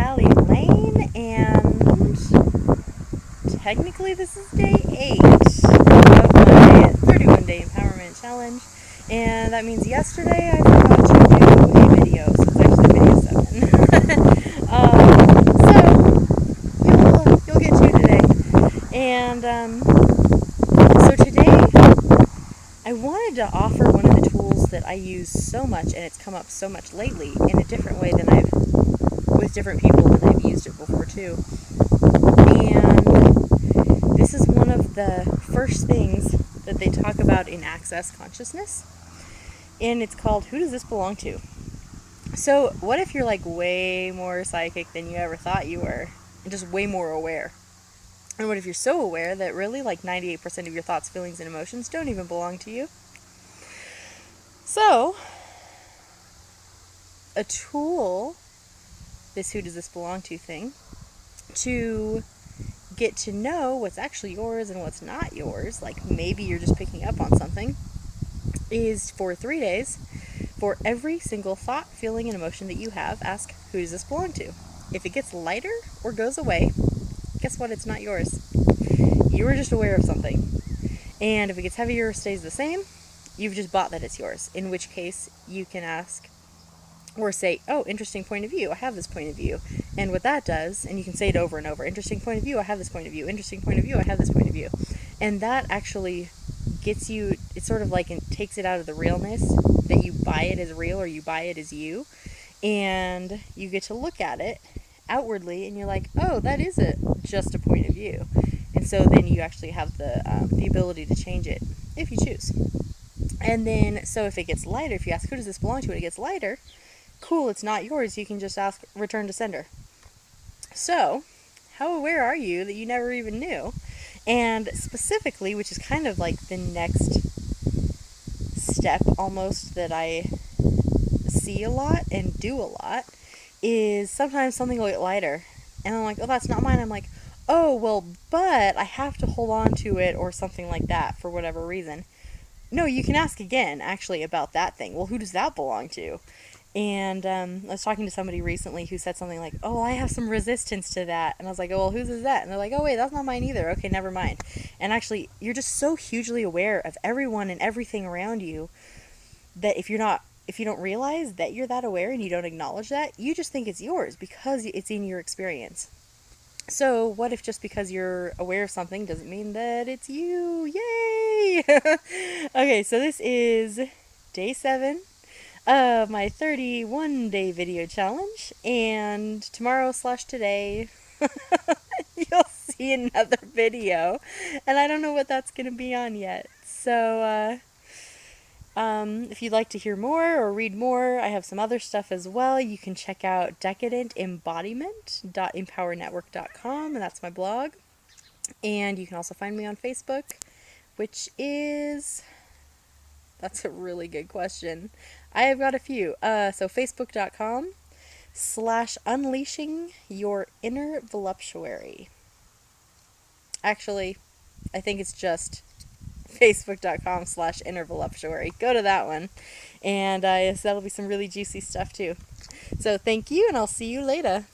Callie Lane, and technically this is day 8 of my 31-day empowerment challenge, and that means yesterday I forgot to do a video, so it's actually video 7. So you'll get 2 today, and so today I wanted to offer one of the tools that I use so much, and it's come up so much lately in a different way than with different people than I've used it before too. And this is one of the first things that they talk about in Access Consciousness, and it's called Who Does This Belong To? So what if you're like way more psychic than you ever thought you were, and just way more aware? And what if you're so aware that really like 98% of your thoughts, feelings, and emotions don't even belong to you? So, a tool, this Who Does This Belong To thing, to get to know what's actually yours and what's not yours, like maybe you're just picking up on something, is for 3 days, for every single thought, feeling, and emotion that you have, ask, who does this belong to? If it gets lighter or goes away, guess what? It's not yours. You were just aware of something. And if it gets heavier or stays the same, you've just bought that it's yours. In which case, you can ask or say, oh, interesting point of view, I have this point of view. And what that does, and you can say it over and over, interesting point of view, I have this point of view, interesting point of view, I have this point of view. And that actually gets you, it's sort of like, it takes it out of the realness, that you buy it as real or you buy it as you. And you get to look at it outwardly and you're like, oh, that is just a point of view. And so then you actually have the ability to change it if you choose. And then, so if it gets lighter, if you ask, who does this belong to, and it gets lighter, cool, it's not yours, you can just ask, return to sender. So, how aware are you that you never even knew? And specifically, which is kind of like the next step almost that I see a lot and do a lot, is sometimes something will get lighter. And I'm like, oh, that's not mine. I'm like, oh, well, but I have to hold on to it or something like that for whatever reason. No, you can ask again, actually, about that thing. Well, who does that belong to? And I was talking to somebody recently who said something like, oh, I have some resistance to that. And I was like, oh, well, whose is that? And they're like, oh, wait, that's not mine either. Okay, never mind. And actually, you're just so hugely aware of everyone and everything around you that if you don't realize that you're that aware and you don't acknowledge that, you just think it's yours because it's in your experience. So what if just because you're aware of something doesn't mean that it's you? Yay! Okay, so this is day 7 of my 31-day video challenge, and tomorrow/today you'll see another video, and I don't know what that's going to be on yet. So if you'd like to hear more or read more, I have some other stuff as well. You can check out decadentembodiment.empowernetwork.com, and that's my blog. And you can also find me on Facebook, which is... That's a really good question. I have got a few. So facebook.com/unleashing your inner voluptuary. Actually, I think it's just facebook.com/inner voluptuary. Go to that one. And so that'll be some really juicy stuff too. So thank you, and I'll see you later.